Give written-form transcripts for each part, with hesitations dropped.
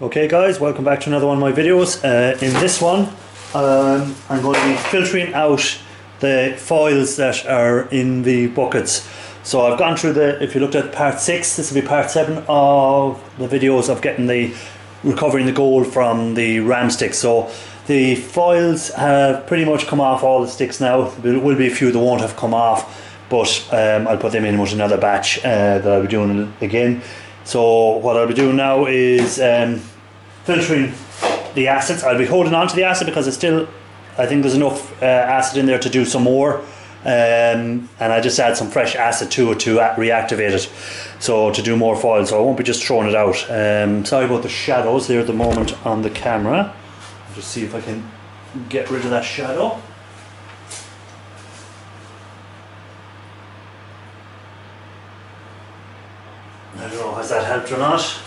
Okay guys, welcome back to another one of my videos. In this one I'm going to be filtering out the foils that are in the buckets. So I've gone through if you looked at part 6, this will be part 7 of the videos of recovering the gold from the ram sticks. So the foils have pretty much come off all the sticks now. There will be a few that won't have come off, but I'll put them in with another batch that I'll be doing again. So what I'll be doing now is filtering the acids. I'll be holding on to the acid because I think there's enough acid in there to do some more, and I just add some fresh acid to it to reactivate it, so to do more foil, so I won't be just throwing it out. Sorry about the shadows there at the moment on the camera. I'll just see if I can get rid of that shadow. I don't know, has that helped or not?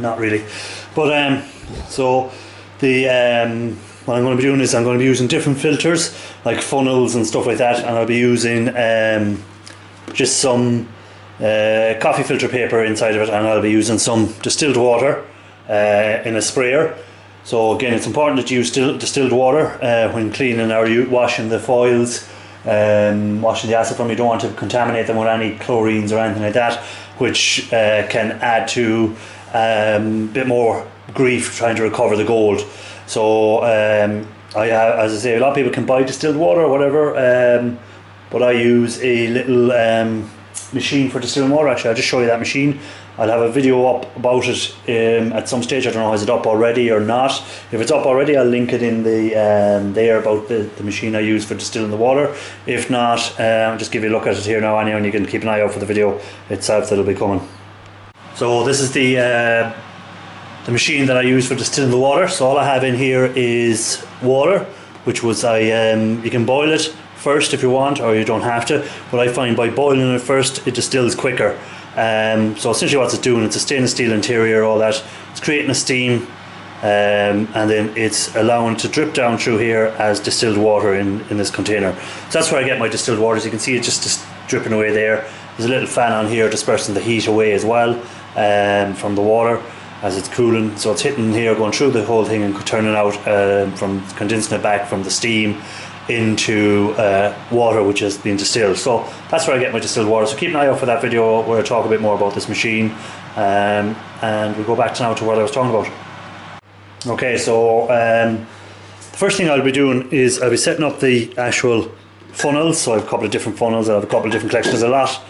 Not really. But so the what I'm going to be doing is I'm going to be using different filters like funnels and stuff like that, and I'll be using just some coffee filter paper inside of it, and I'll be using some distilled water in a sprayer. So again, it's important that you use distilled water when cleaning or washing the foils. Washing the acid from, you don't want to contaminate them with any chlorines or anything like that, which can add to a bit more grief trying to recover the gold. So as I say, a lot of people can buy distilled water or whatever, but I use a little machine for distilling water. Actually, I'll just show you that machine. I'll have a video up about it at some stage. I don't know, is it up already or not. If it's up already, I'll link it in the there about the machine I use for distilling the water. If not, I'll just give you a look at it here now anyway, and you can keep an eye out for the video itself that'll be coming. So this is the machine that I use for distilling the water. So all I have in here is water, which was you can boil it first if you want, or you don't have to, but I find by boiling it first it distills quicker. So essentially what it's doing, it's a stainless steel interior, all that, it's creating a steam, and then it's allowing it to drip down through here as distilled water in this container. So that's where I get my distilled water. As you can see, it's just dripping away there. There's a little fan on here dispersing the heat away as well from the water as it's cooling. So it's hitting here, going through the whole thing and turning out from condensing it back from the steam into water which has been distilled. So that's where I get my distilled water. So keep an eye out for that video where I talk a bit more about this machine, and we'll go back to what I was talking about. Okay, so the first thing I'll be doing is I'll be setting up the actual funnels. So I have a couple of different funnels, I have a couple of different collections. There's a lot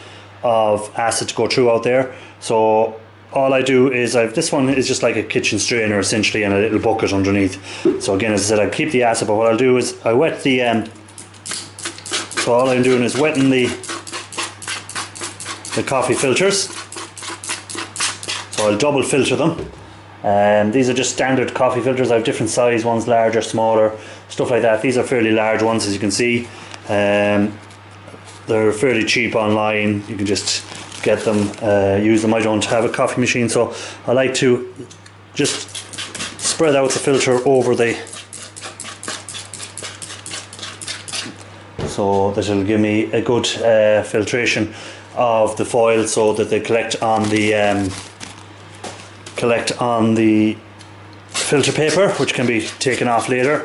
of acid to go through out there, so all I do is this one is just like a kitchen strainer essentially, and a little bucket underneath. So again, as I said, I keep the acid, but what I'll do is I wet the so all I'm doing is wetting the coffee filters. So I'll double filter them. These are just standard coffee filters. I have different size ones, larger, smaller, stuff like that. These are fairly large ones, as you can see. They're fairly cheap online. You can just get them, use them. I don't have a coffee machine, so I like to just spread out the filter over so that it'll give me a good filtration of the foil, so that they collect on the filter paper, which can be taken off later.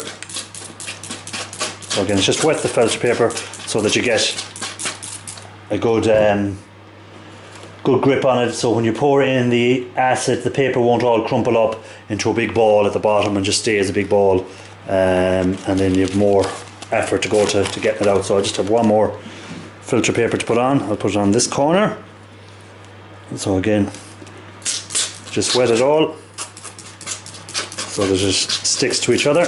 So again, it's just wet the filter paper so that you get a good grip on it, so when you pour in the acid, the paper won't all crumple up into a big ball at the bottom and just stay as a big ball, and then you have more effort to go to getting it out. So I just have one more filter paper to put on. I'll put it on this corner. So again, just wet it all so that it just sticks to each other,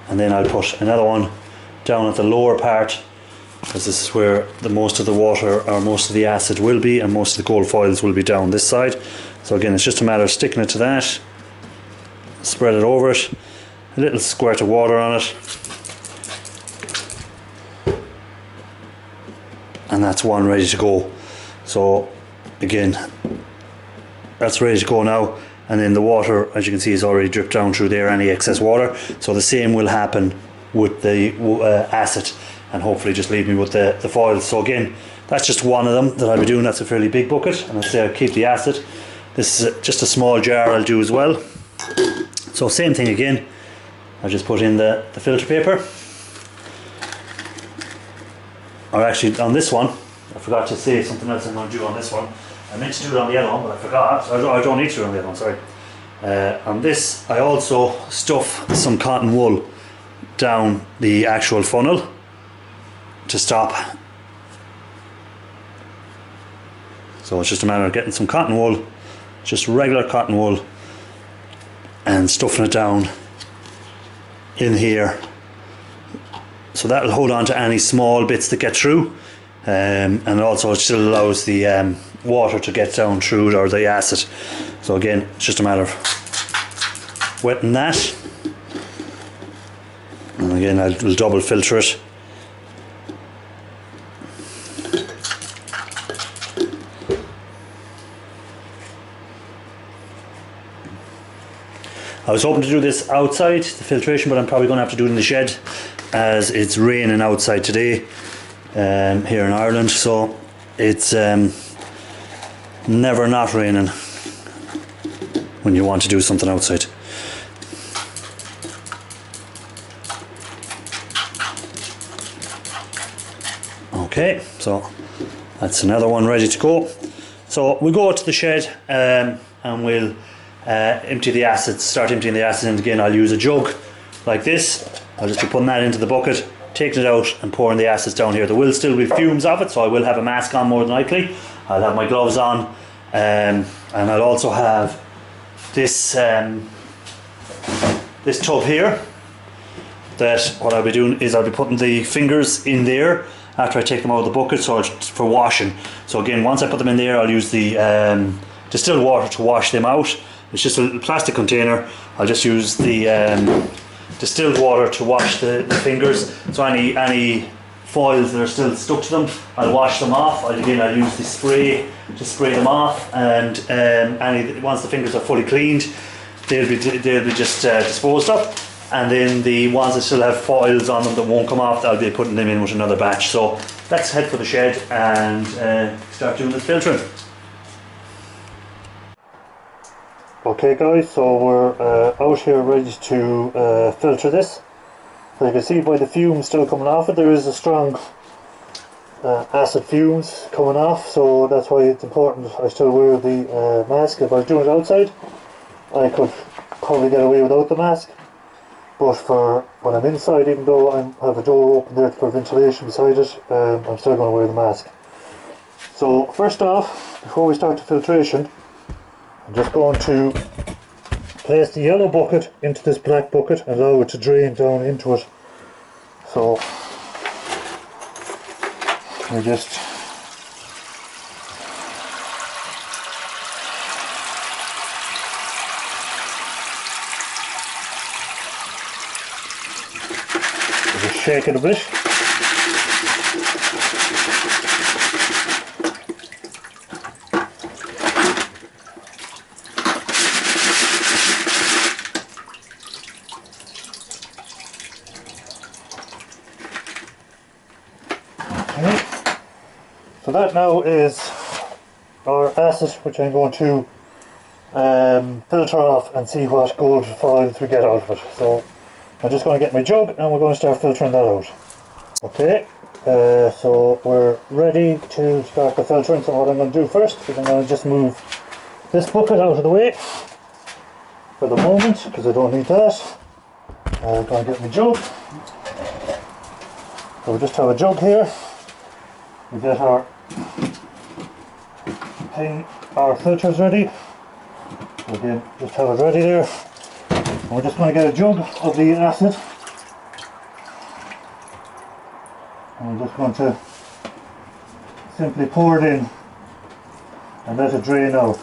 and then I'll put another one down at the lower part, because this is where most of the water or most of the acid will be, and most of the gold foils will be down this side. So again, it's just a matter of sticking it to that, spread it over it, a little squirt of water on it, and that's one ready to go. So again, that's ready to go now, and then the water, as you can see, is already dripped down through there, any excess water. So the same will happen with the acid, and hopefully just leave me with the foil. So again, that's just one of them that I'll be doing. That's a fairly big bucket, and I'll keep the acid. This is just a small jar I'll do as well. So same thing again, I'll just put in the filter paper. Or actually on this one, I forgot to say something else I'm going to do on this one. I meant to do it on the other one, but I forgot. So I don't need to do it on the other one, sorry. On this, I also stuff some cotton wool down the actual funnel to stop. So it's just a matter of getting some cotton wool, just regular cotton wool, and stuffing it down in here. So that will hold on to any small bits that get through, and also it still allows the water to get down through it, or the acid. So again, it's just a matter of wetting that, and again I'll double filter it. I was hoping to do this outside, the filtration, but I'm probably going to have to do it in the shed, as it's raining outside today here in Ireland. So it's never not raining when you want to do something outside. Okay, so that's another one ready to go. So we'll go to the shed and we'll empty the acids, start emptying the acids, and again I'll use a jug like this. I'll just be putting that into the bucket, taking it out and pouring the acids down here. There will still be fumes of it, so I will have a mask on more than likely. I'll have my gloves on, and I'll also have this this tub here, that what I'll be doing is I'll be putting the fingers in there after I take them out of the bucket, so it's for washing. So again, once I put them in there, I'll use the distilled water to wash them out. It's just a little plastic container. I'll just use the distilled water to wash the fingers. So any foils that are still stuck to them, I'll wash them off. I'll use the spray to spray them off, and once the fingers are fully cleaned, they'll be just disposed of. And then the ones that still have foils on them that won't come off, I'll be putting them in with another batch. So let's head for the shed and start doing this filtering. Okay guys, so we're out here ready to filter this. So you can see by the fumes still coming off it, there is a strong acid fumes coming off, so that's why it's important I still wear the mask. If I was doing it outside, I could probably get away without the mask, but for when I'm inside, even though I have a door open there for ventilation beside it, I'm still going to wear the mask. So first off, before we start the filtration, I'm just going to place the yellow bucket into this black bucket and allow it to drain down into it. So I just shake it a bit. So that now is our acid, which I'm going to filter off and see what gold foils we get out of it. So I'm just going to get my jug and we're going to start filtering that out. Okay, so we're ready to start the filtering. So what I'm going to do first is I'm going to just move this bucket out of the way for the moment, because I don't need that. I'm going to get my jug. So we just have a jug here. We get our filters ready. Again, just have it ready there. And we're just going to get a jug of the acid. And we're just going to simply pour it in and let it drain out.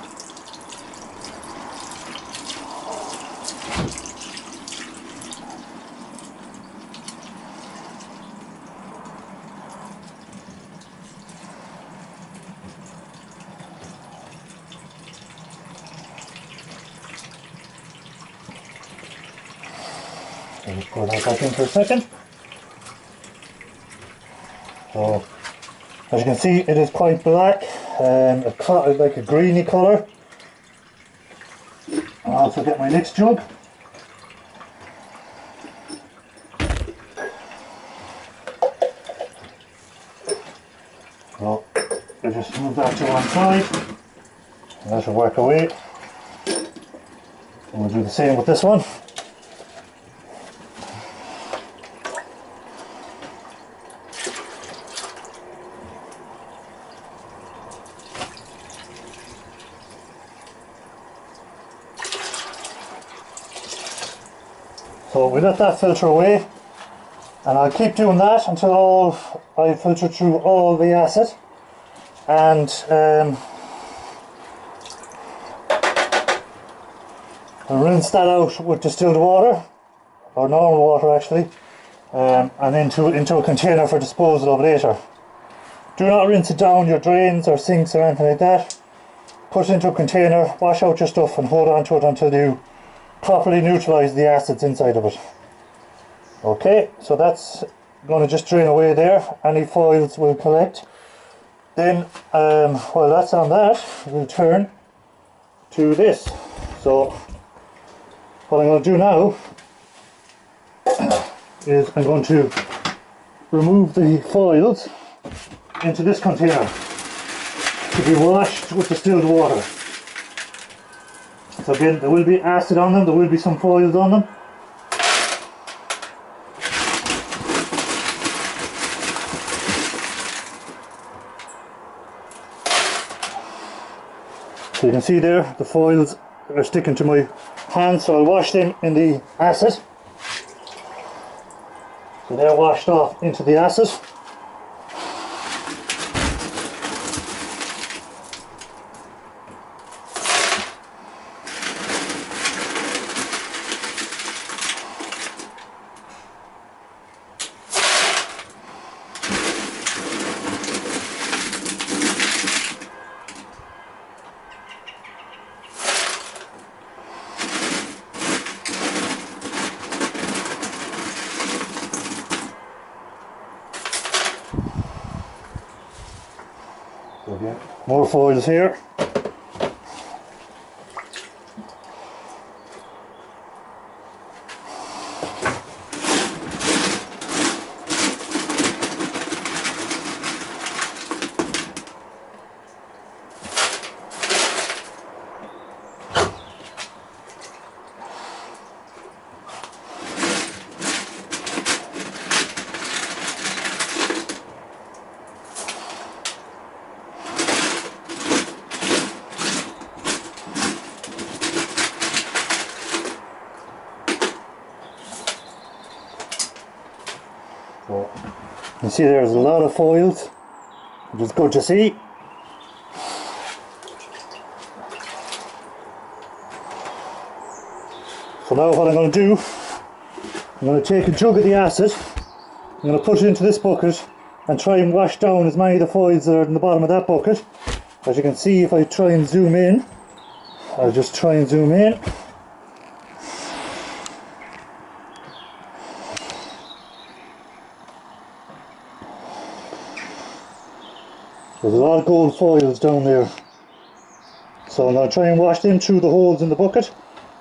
So just pour that back in for a second. So As you can see, it is quite black, like a greeny colour. I'll also get my next jug. So we'll just move that to one side, and that will work away. And we'll do the same with this one. So we let that filter away, and I'll keep doing that until I filter through all the acid, and I'll rinse that out with distilled water, or normal water actually, and into a container for disposal of later. Do not rinse it down your drains or sinks or anything like that. Put it into a container, wash out your stuff and hold on to it until you properly neutralise the acids inside of it. Okay, so that's going to just drain away there. Any foils will collect. Then while that's on that, we'll turn to this. So what I'm going to do now is I'm going to remove the foils into this container to be washed with distilled water. So again, there will be acid on them, there will be some foils on them. So you can see there, the foils are sticking to my hands, so I'll wash them in the acid. So they're washed off into the acid. Again, more foils here. So you see there's a lot of foils, which is good to see. So now what I'm going to do, I'm going to take a jug of the acid, I'm going to put it into this bucket and try and wash down as many of the foils that are in the bottom of that bucket. As you can see, if I try and zoom in, I'll just try and zoom in. There's a lot of gold foils down there. So I'm going to try and wash them through the holes in the bucket,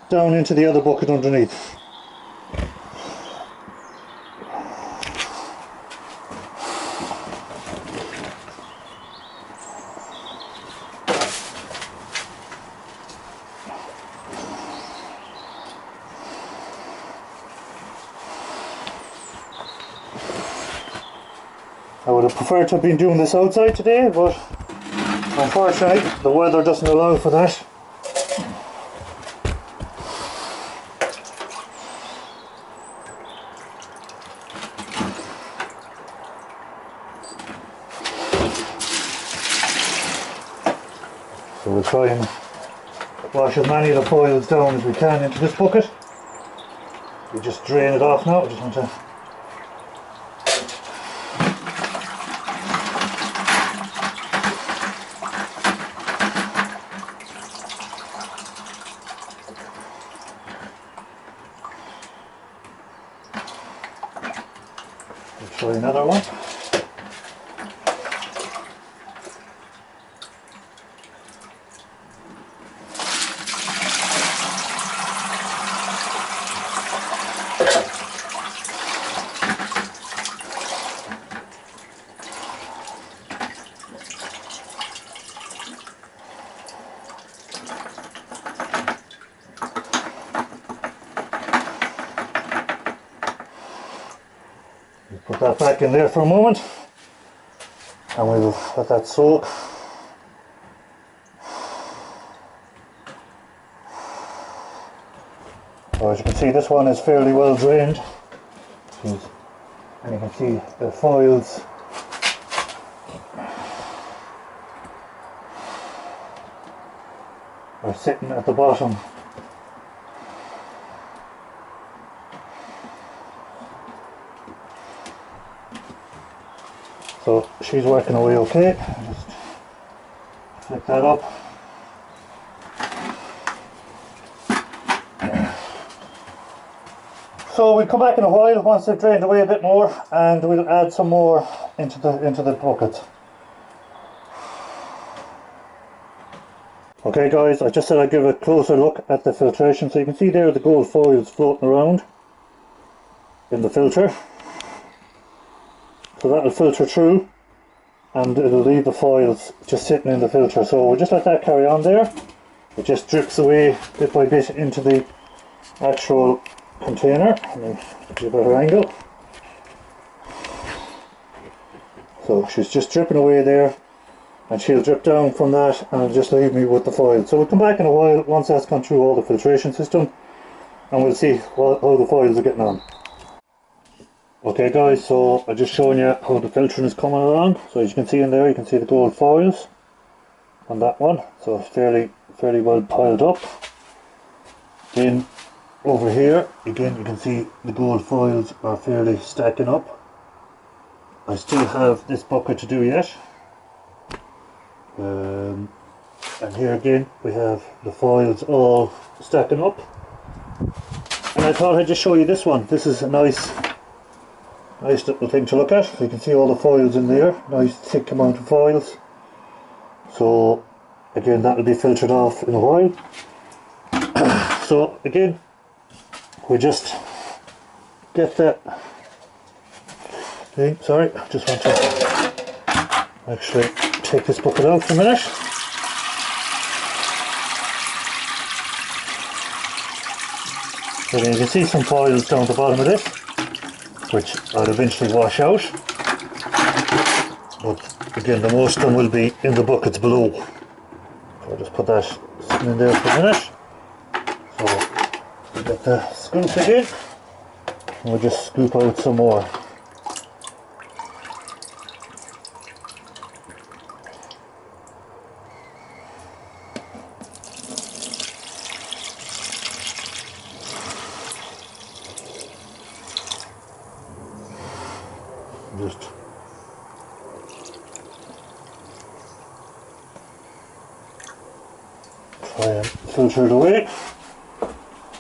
down into the other bucket underneath. I would have preferred to have been doing this outside today, but unfortunately the weather doesn't allow for that. So we'll try and wash as many of the foils down as we can into this bucket. We just drain it off now. I just want to try another one. Put that back in there for a moment and we'll let that soak. So as you can see, this one is fairly well drained, and you can see the foils are sitting at the bottom. So she's working away okay. Just flick that up. So we'll come back in a while once they've drained away a bit more, and we'll add some more into the bucket. Okay guys, I just said I'd give a closer look at the filtration. So you can see there the gold foils floating around in the filter. So that'll filter through and it'll leave the foils just sitting in the filter. So we'll just let that carry on there. It just drips away bit by bit into the actual container. Let me give a better angle. So she's just dripping away there, and she'll drip down from that and it'll just leave me with the foil. So we'll come back in a while once that's gone through all the filtration system, and we'll see how the foils are getting on. Okay guys, so I'm just showing you how the filtering is coming along. So as you can see in there, you can see the gold foils on that one. So it's fairly well piled up. Then over here, again you can see the gold foils are fairly stacking up. I still have this bucket to do yet. And here again we have the foils all stacking up. And I thought I'd just show you this one. This is a nice little thing to look at. So you can see all the foils in there, nice thick amount of foils. So again, that will be filtered off in a while. So again, we just get that thing. Sorry, I just want to actually take this bucket out for a minute. So you can see some foils down the bottom of this, which I'll eventually wash out, but again the most of them will be in the buckets below. So I'll just put that sitting in there for a minute. So we'll get the scoop again and we'll just scoop out some more. Just try and filter it away,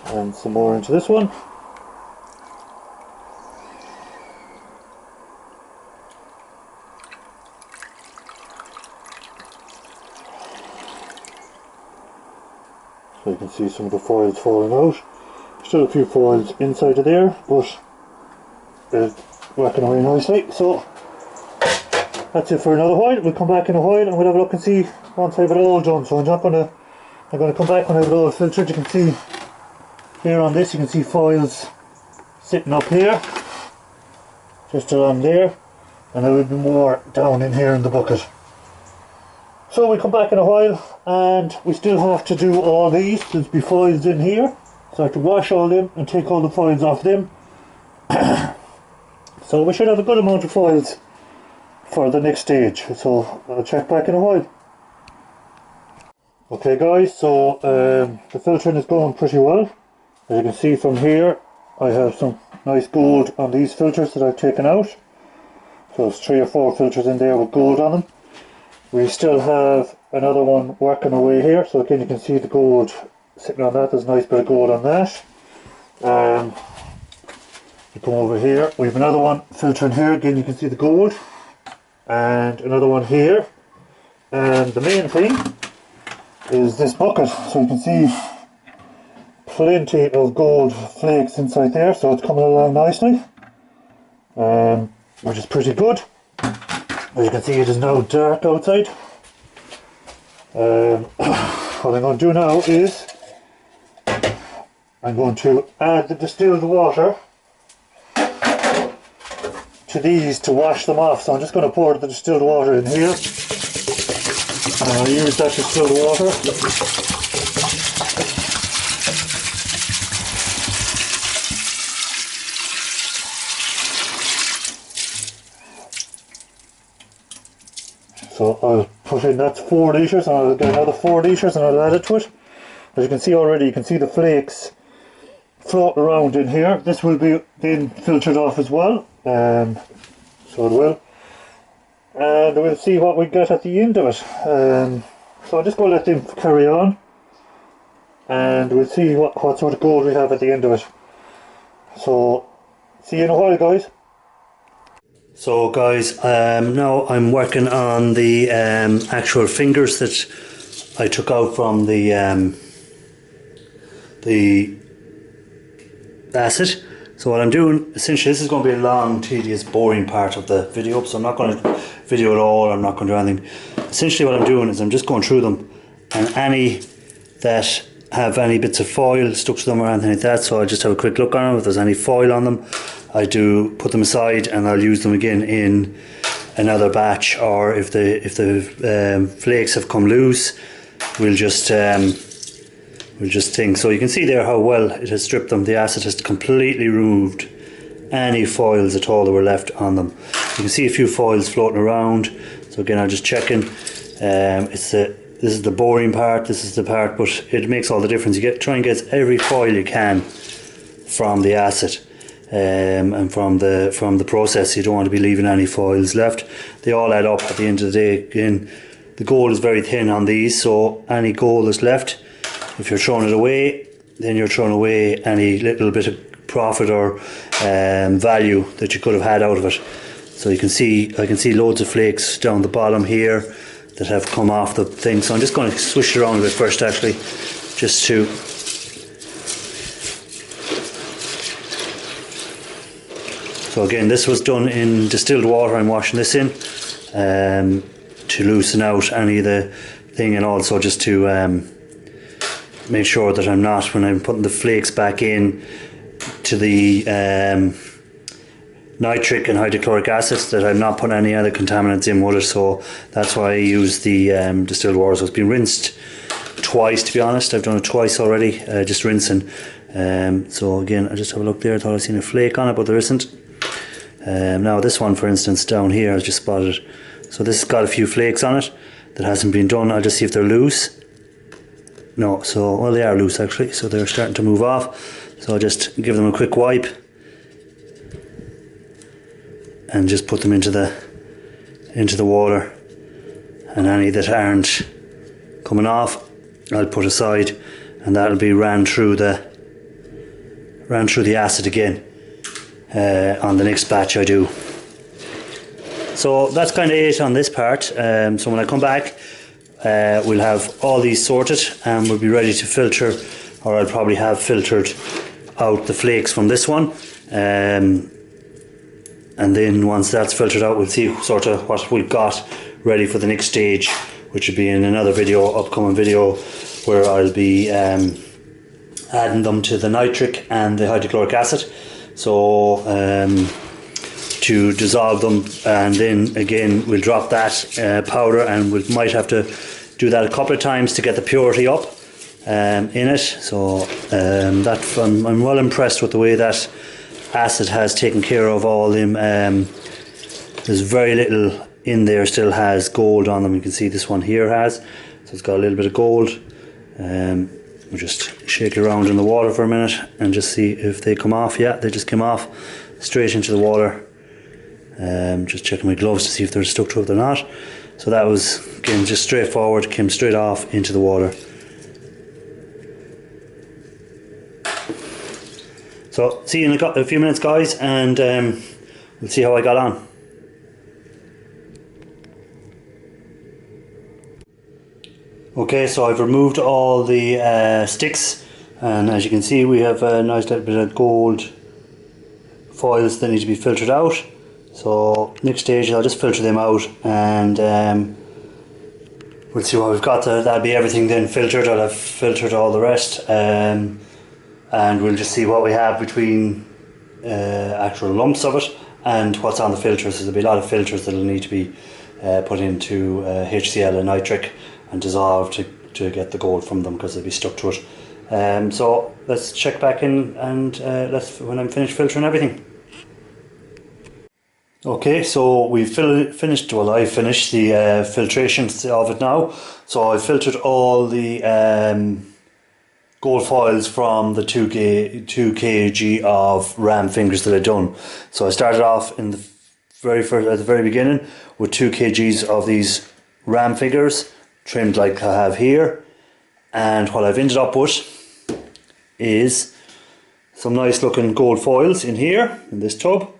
and some more into this one. So you can see some of the foils falling out. Still a few foils inside of there, but it's working away nicely. So that's it for another while. We'll come back in a while and we'll have a look and see once I have it all done. So I'm going to come back when I have it all filtered. You can see here on this, you can see foils sitting up here, just along there, and there will be more down in here in the bucket. So we come back in a while and we still have to do all these. There's be foils in here, so I have to wash all them and take all the foils off them. So we should have a good amount of foils for the next stage, so I'll check back in a while. Okay guys, so the filtering is going pretty well. As you can see from here, I have some nice gold on these filters that I've taken out. So there's 3 or 4 filters in there with gold on them. We still have another one working away here, so again you can see the gold sitting on that. There's a nice bit of gold on that. You come over here, we have another one filtering here, again you can see the gold, and another one here, and the main thing is this bucket. So you can see plenty of gold flakes inside there, so it's coming along nicely, which is pretty good. As you can see, it is now dark outside. What I'm going to do now is I'm going to add the distilled water to these to wash them off. So I'm just going to pour the distilled water in here, and I'll use that distilled water. So I'll put in, that's 4 litres, and I'll get another 4 litres and I'll add it to it. As you can see already, you can see the flakes floating around in here. This will be then filtered off as well, so it will. And we'll see what we get at the end of it. So I'm just going to let them carry on, and we'll see what sort of gold we have at the end of it. So, see you in a while, guys. So guys, now I'm working on the actual fingers that I took out from the acid. So what I'm doing, essentially, this is going to be a long, tedious, boring part of the video, so I'm not going to video it all, I'm not going to do anything. Essentially what I'm doing is I'm just going through them, and any that have any bits of foil stuck to them or anything like that, so I just have a quick look on them. If there's any foil on them, I do put them aside, and I'll use them again in another batch. Or if the flakes have come loose, we'll just think. So you can see there how well it has stripped them. The acid has completely removed any foils at all that were left on them. You can see a few foils floating around. So again, I'm just checking. This is the boring part. This is the part, but it makes all the difference. You try and get every foil you can from the acid. And from the process. You don't want to be leaving any foils left. They all add up at the end of the day. Again, the gold is very thin on these, so any gold that's left, if you're throwing it away, then you're throwing away any little bit of profit or value that you could have had out of it. So you can see, I can see loads of flakes down the bottom here that have come off the thing. So I'm just going to swish it around a bit first, actually, just to So again, this was done in distilled water. I'm washing this in to loosen out any of the thing, and also just to make sure that I'm not, when I'm putting the flakes back in to the nitric and hydrochloric acid, that I'm not putting any other contaminants in with it. So that's why I use the distilled water. So it's been rinsed twice, to be honest. I've done it twice already, just rinsing. So again, I just have a look there. I thought I seen a flake on it, but there isn't. Now this one, for instance, down here, I just spotted. So this has got a few flakes on it that hasn't been done. I'll just see if they're loose. No, so, well, they are loose actually, so they're starting to move off. So I'll just give them a quick wipe and just put them into the water, and any that aren't coming off I'll put aside, and that'll be ran through the acid again on the next batch I do. So that's kind of it on this part. So when I come back, we'll have all these sorted and we'll be ready to filter, or I'll probably have filtered out the flakes from this one, and then once that's filtered out, we'll see sort of what we've got ready for the next stage, which will be in another video, upcoming video, where I'll be adding them to the nitric and the hydrochloric acid, so to dissolve them, and then again we'll drop that powder, and we might have to do that a couple of times to get the purity up in it. So I'm well impressed with the way that acid has taken care of all them. There's very little in there still has gold on them. You can see this one here has, so it's got a little bit of gold. We'll just shake it around in the water for a minute and just see if they come off. Yeah, they just came off straight into the water. Just checking my gloves to see if they're stuck to it or not. So that was, again, just straightforward, came straight off into the water. So see you in a few minutes, guys, and we'll see how I got on. Okay, so I've removed all the sticks, and as you can see, we have a nice little bit of gold foils that need to be filtered out. So next stage, I'll just filter them out, and we'll see what we've got there. That'll be everything then filtered. I'll have filtered all the rest, and we'll just see what we have between actual lumps of it and what's on the filters. There'll be a lot of filters that'll need to be put into HCl and nitric and dissolved to get the gold from them, because they'll be stuck to it. So let's check back in, and when I'm finished filtering everything. Okay, so we've finished, well, I finished the filtration of it now. So I filtered all the gold foils from the 2 kg of ram fingers that I'd done. So I started off in the at the very beginning with 2 kgs of these ram fingers trimmed like I have here, and what I've ended up with is some nice looking gold foils in here in this tub.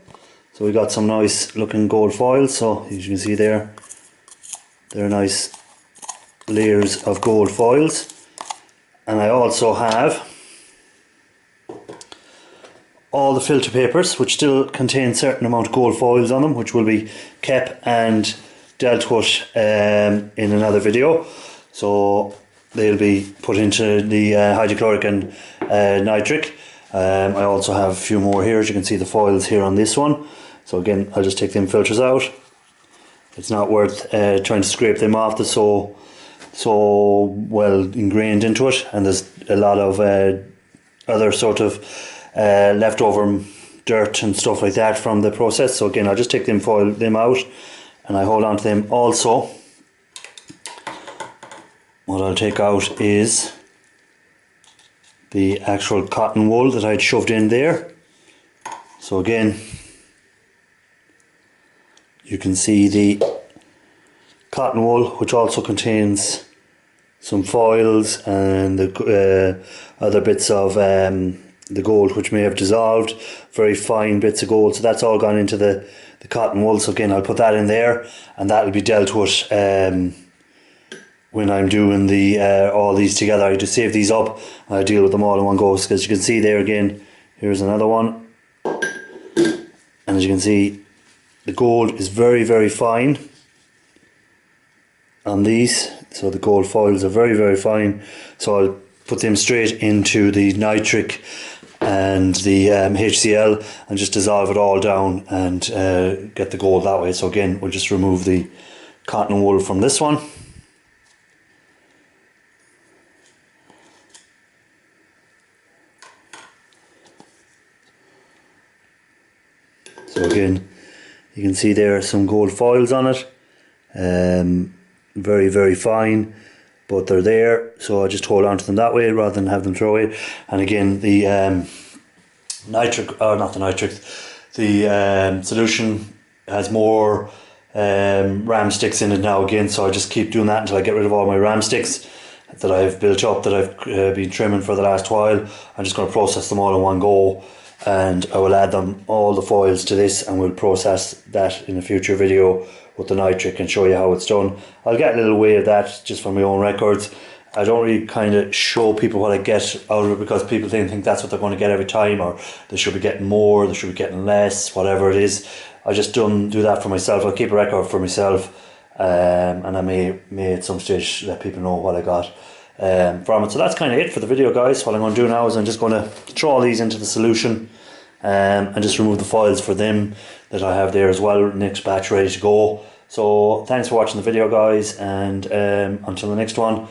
So we got some nice looking gold foils. So as you can see there, they're nice layers of gold foils. And I also have all the filter papers, which still contain certain amount of gold foils on them, which will be kept and dealt with in another video. So they'll be put into the hydrochloric and nitric. I also have a few more here. As you can see, the foils here on this one. So again, I'll just take them filters out. It's not worth trying to scrape them off. They're so well ingrained into it, and there's a lot of other sort of leftover dirt and stuff like that from the process. So again, I'll just take them out, and I hold on to them. Also, what I'll take out is the actual cotton wool that I'd shoved in there. So again, you can see the cotton wool, which also contains some foils and the other bits of the gold which may have dissolved, very fine bits of gold. So that's all gone into the cotton wool. So again, I'll put that in there, and that will be dealt with when I'm doing all these together. I just save these up and I deal with them all in one go. Because you can see there again, here's another one, and as you can see, the gold is very, very fine on these. So the gold foils are very, very fine. So I'll put them straight into the nitric and the HCl and just dissolve it all down and get the gold that way. So again, we'll just remove the cotton wool from this one. So again, you can see there are some gold foils on it. Very, very fine, but they're there, so I just hold on to them that way rather than have them throw away. And again, the solution has more ram sticks in it now again, so I just keep doing that until I get rid of all my ram sticks that I've built up, that I've been trimming for the last while. I'm just going to process them all in one go, and I will add all the foils to this, and we'll process that in a future video with the nitric and show you how it's done. I'll get a little way of that just for my own records. I don't really kind of show people what I get out of it, because people think that's what they're going to get every time, or they should be getting more, they should be getting less, whatever it is. I just don't do that for myself. I'll keep a record for myself, and I may at some stage let people know what I got from it. So that's kind of it for the video, guys. What I'm going to do now is I'm just going to throw all these into the solution and just remove the foils for them that I have there as well. Next batch ready to go. So thanks for watching the video, guys, and until the next one,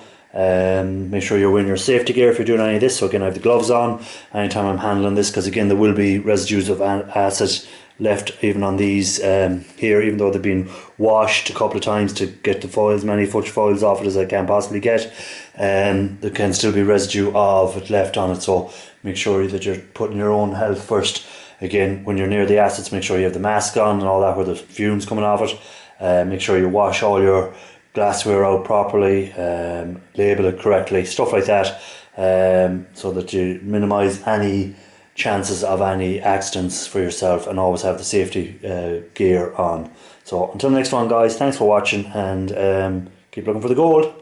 make sure you're wearing your safety gear if you're doing any of this. So again, I have the gloves on anytime I'm handling this, because again, there will be residues of acid left even on these here, even though they've been washed a couple of times to get the foils, many foils off it as I can possibly get. There can still be residue of it left on it, so make sure that you're putting your own health first. Again, when you're near the acids, make sure you have the mask on and all that, where the fumes coming off it. Make sure you wash all your glassware out properly, label it correctly, stuff like that, so that you minimise any chances of any accidents for yourself, and always have the safety gear on. So until next one, guys, thanks for watching, and keep looking for the gold.